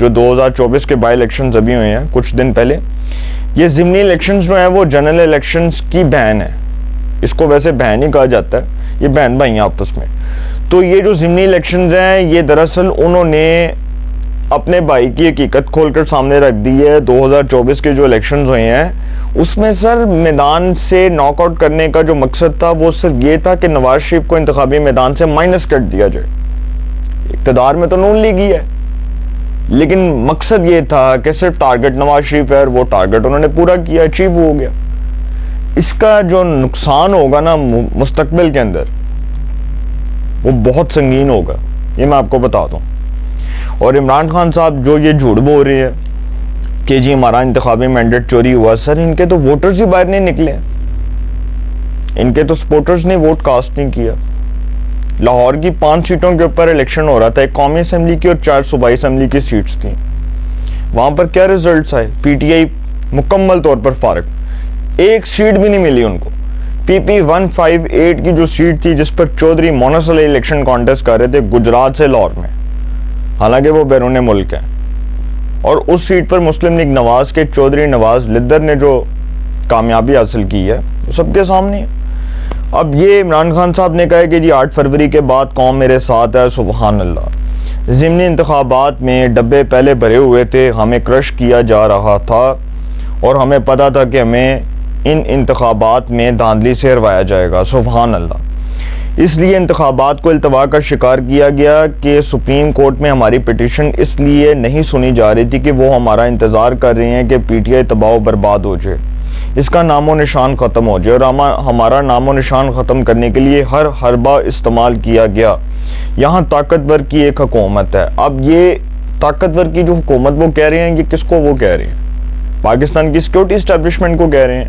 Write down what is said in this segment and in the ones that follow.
جو 2024 کے by elections ابھی ہوئے ہیں کچھ دن پہلے، یہ ضمنی الیکشنز جو ہیں وہ جنرل الیکشنز کی بہن ہے. اس کو ویسے بہن ہی کہا جاتا ہے، یہ بہن بھائی ہیں آپس میں. تو یہ جو ضمنی الیکشنز ہیں یہ دراصل انہوں نے اپنے بھائی کی حقیقت کھول کر سامنے رکھ دی ہے. 2024 کے جو الیکشنز ہوئے ہیں اس میں سر میدان سے ناک آؤٹ کرنے کا جو مقصد تھا وہ صرف یہ تھا کہ نواز شریف کو انتخابی میدان سے مائنس کر دیا جائے. اقتدار میں تو نون لیگ ہی ہے، لیکن مقصد یہ تھا کہ صرف ٹارگٹ نواز شریف ہے، اور وہ ٹارگٹ انہوں نے پورا کیا، اچیو ہو گیا. اس کا جو نقصان ہوگا نا مستقبل کے اندر وہ بہت سنگین ہوگا، یہ میں آپ کو بتا دوں. اور عمران خان صاحب جو یہ جھوٹ بول رہے ہیں کہ جی ہمارا انتخابی مینڈیٹ چوری ہوا، سر ان کے تو ووٹرز ہی باہر نہیں نکلے، ان کے تو سپورٹرز نے ووٹ کاسٹ نہیں کیا. لاہور کی 5 سیٹوں کے اوپر الیکشن ہو رہا تھا، ایک قومی اسمبلی کی اور 4 صوبائی اسمبلی کی سیٹس تھیں. وہاں پر کیا ریزلٹس آئے؟ پی ٹی آئی مکمل طور پر فارغ، ایک سیٹ بھی نہیں ملی ان کو. پی پی 158 کی جو سیٹ تھی جس پر چودھری مونس علی الیکشن کانٹیسٹ کر رہے تھے گجرات سے لاہور میں، حالانکہ وہ بیرون ملک ہیں، اور اس سیٹ پر مسلم لیگ نواز کے چودھری نواز لدر نے جو کامیابی حاصل کی ہے وہ سب کے سامنے ہے. اب یہ عمران خان صاحب نے کہا ہے کہ جی 8 فروری کے بعد قوم میرے ساتھ ہے. سبحان اللہ. ضمنی انتخابات میں ڈبے پہلے بھرے ہوئے تھے، ہمیں کرش کیا جا رہا تھا اور ہمیں پتا تھا کہ ہمیں ان انتخابات میں دھاندلی سے ہروایا جائے گا. سبحان اللہ. اس لیے انتخابات کو التوا کا شکار کیا گیا کہ سپریم کورٹ میں ہماری پٹیشن اس لیے نہیں سنی جا رہی تھی کہ وہ ہمارا انتظار کر رہے ہیں کہ پی ٹی آئی تباہ و برباد ہو جائے، اس کا نام و نشان ختم ہو جائے. اور ہمارا نام و نشان ختم کرنے کے لیے ہر حربہ استعمال کیا گیا. یہاں طاقتور کی ایک حکومت ہے. اب یہ طاقتور کی جو حکومت وہ کہہ رہے ہیں، یہ کس کو وہ کہہ رہے ہیں؟ پاکستان کی سیکورٹی اسٹیبلشمنٹ کو کہہ رہے ہیں.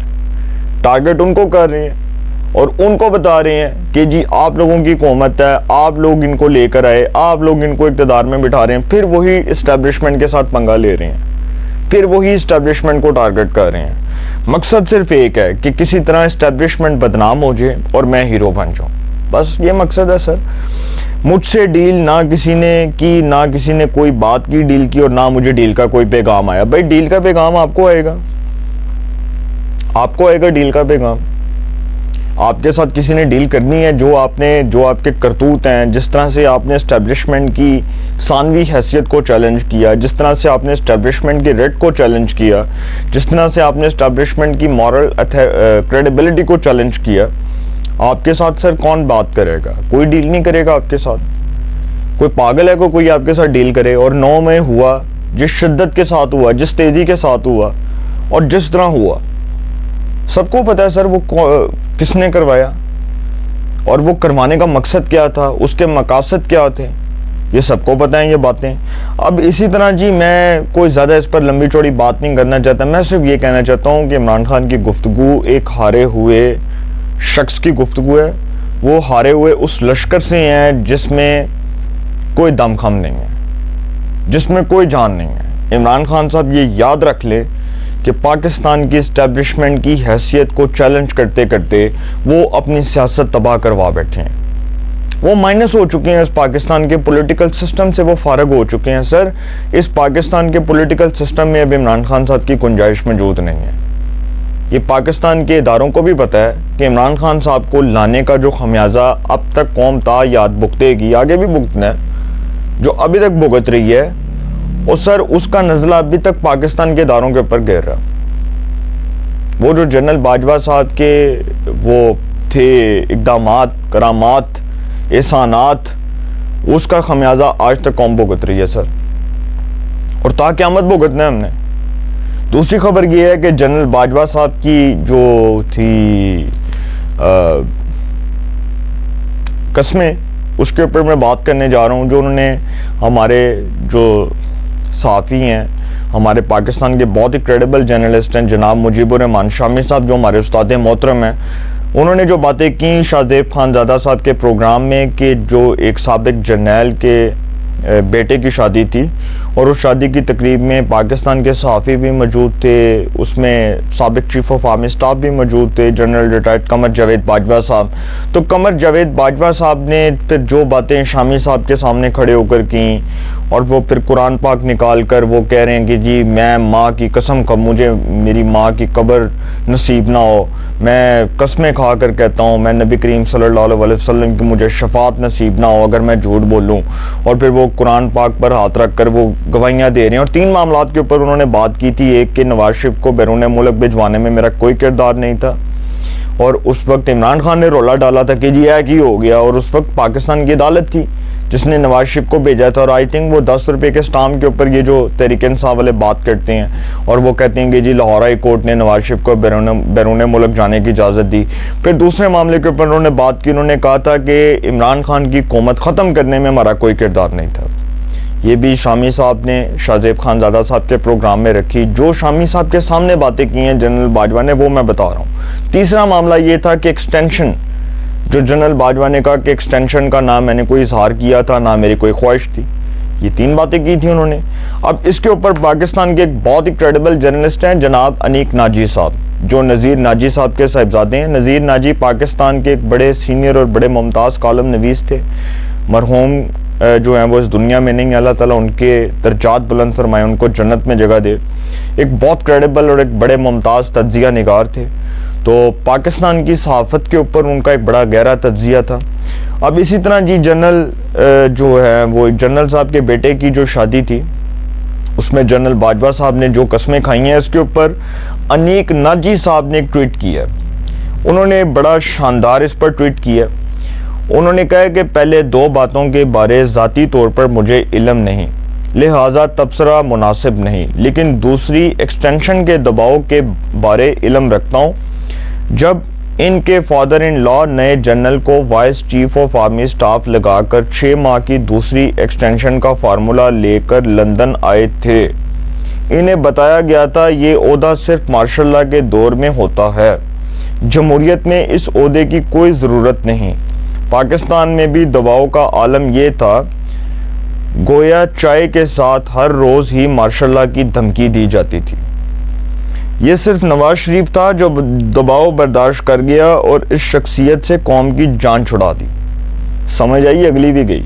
ٹارگٹ ان کو کر رہے ہیں اور ان کو بتا رہے ہیں کہ جی آپ لوگوں کی حکومت ہے، آپ لوگ ان کو لے کر آئے، آپ لوگ ان کو اقتدار میں بٹھا رہے ہیں. پھر وہی اسٹیبلشمنٹ کے ساتھ پنگا لے رہے ہیں، پھر وہی اسٹیبلشمنٹ کو ٹارگٹ کر رہے ہیں. مقصد صرف ایک ہے کہ کسی طرح اسٹیبلشمنٹ بدنام ہو جائے اور میں ہیرو بن جاؤں، بس یہ مقصد ہے سر. مجھ سے ڈیل نہ کسی نے کی، نہ کسی نے کوئی بات کی ڈیل کی، اور نہ مجھے ڈیل کا کوئی پیغام آیا. بھائی ڈیل کا پیغام آپ کو آئے گا، آپ کو آئے گا ڈیل کا پیغام. آپ کے ساتھ کسی نے ڈیل کرنی ہے، جو آپ کے کرتوت ہیں، جس طرح سے آپ نے اسٹیبلشمنٹ کی ثانوی حیثیت کو چیلنج کیا، جس طرح سے آپ نے اسٹیبلشمنٹ کی ریٹ کو چیلنج کیا، جس طرح سے آپ نے اسٹیبلشمنٹ کی مورل کریڈیبلٹی کو چیلنج کیا، آپ کے ساتھ سر کون بات کرے گا؟ کوئی ڈیل نہیں کرے گا آپ کے ساتھ. کوئی پاگل ہے کوئی آپ کے ساتھ ڈیل کرے؟ اور 9 میں ہوا جس شدت کے ساتھ ہوا، جس تیزی کے ساتھ ہوا اور جس طرح ہوا، سب کو پتا ہے سر وہ کس نے کروایا اور وہ کروانے کا مقصد کیا تھا، اس کے مقاصد کیا تھے، یہ سب کو پتہ ہیں یہ باتیں. اب اسی طرح جی میں کوئی زیادہ اس پر لمبی چوڑی بات نہیں کرنا چاہتا. میں صرف یہ کہنا چاہتا ہوں کہ عمران خان کی گفتگو ایک ہارے ہوئے شخص کی گفتگو ہے. وہ ہارے ہوئے اس لشکر سے ہیں جس میں کوئی دم خم نہیں ہے، جس میں کوئی جان نہیں ہے. عمران خان صاحب یہ یاد رکھ لے کہ پاکستان کی اسٹیبلشمنٹ کی حیثیت کو چیلنج کرتے کرتے وہ اپنی سیاست تباہ کروا بیٹھے ہیں. وہ مائنس ہو چکے ہیں اس پاکستان کے پولیٹیکل سسٹم سے، وہ فارغ ہو چکے ہیں. سر اس پاکستان کے پولیٹیکل سسٹم میں اب عمران خان صاحب کی گنجائش موجود نہیں ہے. یہ پاکستان کے اداروں کو بھی پتہ ہے کہ عمران خان صاحب کو لانے کا جو خمیازہ اب تک قوم تا یاد بھگتے گی، آگے بھی بھگتنا ہے، جو ابھی تک بھگت رہی ہے، اور سر اس کا نزلہ ابھی تک پاکستان کے اداروں کے اوپر گر رہا. وہ جو جنرل باجوہ صاحب کے وہ تھے اقدامات، کرامات، احسانات، اس کا خمیازہ آج تک قوم بھگت رہی ہے سر، اور تا قیامت بھگتنا ہے ہم نے. دوسری خبر یہ ہے کہ جنرل باجوہ صاحب کی جو تھی قسمیں، اس کے اوپر میں بات کرنے جا رہا ہوں. جو انہوں نے ہمارے جو صحافی ہیں، ہمارے پاکستان کے بہت ہی کریڈیبل جرنلسٹ ہیں جناب مجیب الرحمان شامی صاحب، جو ہمارے استاد محترم ہیں، انہوں نے جو باتیں کی شاہ زیب خان زادہ صاحب کے پروگرام میں کہ جو ایک سابق جرنیل کے بیٹے کی شادی تھی اور اس شادی کی تقریب میں پاکستان کے صحافی بھی موجود تھے، اس میں سابق چیف آف آرمی اسٹاف بھی موجود تھے، جنرل ریٹائرڈ قمر جاوید باجوہ صاحب۔ تو قمر جاوید باجوہ صاحب نے پھر جو باتیں شامی صاحب کے سامنے کھڑے ہو کر کیں، اور وہ پھر قرآن پاک نکال کر وہ کہہ رہے ہیں کہ جی میں ماں کی قسم کھا، مجھے میری ماں کی قبر نصیب نہ ہو، میں قسمیں کھا کر کہتا ہوں میں نبی کریم صلی اللہ علیہ وسلم کی مجھے شفاعت نصیب نہ ہو اگر میں جھوٹ بولوں، اور پھر وہ قرآن پاک پر ہاتھ رکھ کر وہ گواہیاں دے رہے ہیں۔ اور 3 معاملات کے اوپر انہوں نے بات کی تھی۔ ایک کہ نواز شریف کو بیرون ملک بھجوانے میں میرا کوئی کردار نہیں تھا، اور اس وقت عمران خان نے رولا ڈالا تھا کہ جی یہ کی ہو گیا، اور اس وقت پاکستان کی عدالت تھی جس نے نواز شریف کو بھیجا تھا، اور آئی تھنک وہ 10 روپے کے سٹامپ کے اوپر یہ جو تحریک انصاف والے بات کرتے ہیں، اور وہ کہتے ہیں کہ جی لاہور ہائی کورٹ نے نواز شریف کو بیرون ملک جانے کی اجازت دی۔ پھر دوسرے معاملے کے اوپر انہوں نے بات کی، انہوں نے کہا تھا کہ عمران خان کی حکومت ختم کرنے میں ہمارا کوئی کردار نہیں تھا۔ یہ بھی شامی صاحب نے شاہ زیب خان زادہ صاحب کے پروگرام میں رکھی۔ جو شامی صاحب کے سامنے باتیں کی ہیں جنرل باجوہ نے وہ میں بتا رہا ہوں۔ تیسرا معاملہ یہ تھا کہ ایکسٹینشن، جو جنرل باجوہ نے کہا کہ ایکسٹینشن کا نہ میں نے کوئی اظہار کیا تھا نہ میری کوئی خواہش تھی، یہ 3 باتیں کی تھی انہوں نے۔ اب اس کے اوپر پاکستان کے ایک بہت ہی کریڈیبل جرنلسٹ ہیں جناب انیک ناجی صاحب، جو نذیر ناجی صاحب کے صاحبزادے ہیں۔ نذیر ناجی پاکستان کے ایک بڑے سینئر اور بڑے ممتاز کالم نویس تھے، مرحوم جو ہیں وہ اس دنیا میں نہیں، اللہ تعالیٰ ان کے درجات بلند فرمائے، ان کو جنت میں جگہ دے۔ ایک بہت کریڈیبل اور ایک بڑے ممتاز تجزیہ نگار تھے، تو پاکستان کی صحافت کے اوپر ان کا ایک بڑا گہرا تجزیہ تھا۔ اب اسی طرح جی جنرل جو ہے وہ جنرل صاحب کے بیٹے کی جو شادی تھی، اس میں جنرل باجوہ صاحب نے جو قسمیں کھائی ہیں، اس کے اوپر انیک ناجی صاحب نے ایک ٹویٹ کیا ہے۔ انہوں نے بڑا شاندار اس پر ٹویٹ کیا۔ انہوں نے کہا کہ پہلے 2 باتوں کے بارے ذاتی طور پر مجھے علم نہیں، لہٰذا تبصرہ مناسب نہیں، لیکن دوسری ایکسٹینشن کے دباؤ کے بارے علم رکھتا ہوں۔ جب ان کے فادر ان لا نئے جنرل کو vice chief of army staff لگا کر 6 ماہ کی دوسری ایکسٹینشن کا فارمولا لے کر لندن آئے تھے، انہیں بتایا گیا تھا یہ عہدہ صرف مارشل لا کے دور میں ہوتا ہے، جمہوریت میں اس عہدے کی کوئی ضرورت نہیں۔ پاکستان میں بھی دباؤ کا عالم یہ تھا، گویا چائے کے ساتھ ہر روز ہی مارشل لا کی دھمکی دی جاتی تھی۔ یہ صرف نواز شریف تھا جو دباؤ برداشت کر گیا اور اس شخصیت سے قوم کی جان چھڑا دی۔ سمجھ آئی؟ اگلی بھی گئی،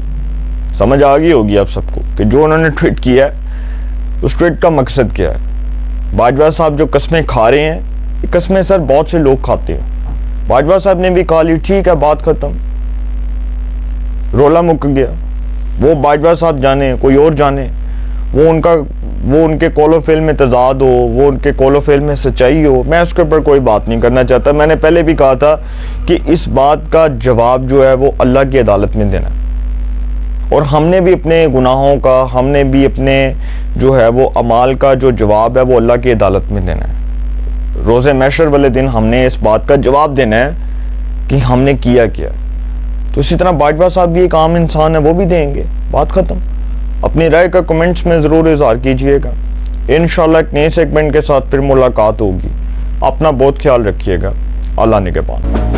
سمجھ آ گئی ہوگی آپ سب کو کہ جو انہوں نے ٹویٹ کیا ہے اس ٹویٹ کا مقصد کیا ہے۔ باجوہ صاحب جو قسمیں کھا رہے ہیں، یہ قسمیں سر بہت سے لوگ کھاتے ہیں۔ باجوہ صاحب نے بھی کہا لی ٹھیک ہے بات ختم، رولا مک گیا۔ وہ باجوہ صاحب جانے، کوئی اور جانے، وہ ان کے قول و فعل میں تضاد ہو، وہ ان کے قول و فعل میں سچائی ہو، میں اس کے اوپر کوئی بات نہیں کرنا چاہتا۔ میں نے پہلے بھی کہا تھا کہ اس بات کا جواب جو ہے وہ اللہ کی عدالت میں دینا ہے، اور ہم نے بھی اپنے گناہوں کا، ہم نے بھی اپنے جو ہے وہ اعمال کا جو جواب ہے وہ اللہ کی عدالت میں دینا ہے۔ روز محشر والے دن ہم نے اس بات کا جواب دینا ہے کہ ہم نے کیا کیا۔ تو اسی طرح باجوہ صاحب بھی ایک عام انسان ہے، وہ بھی دیں گے، بات ختم۔ اپنی رائے کا کمنٹس میں ضرور اظہار کیجئے گا۔ انشاءاللہ ایک نئے سیگمنٹ کے ساتھ پھر ملاقات ہوگی۔ اپنا بہت خیال رکھیے گا۔ اللہ نگہبان۔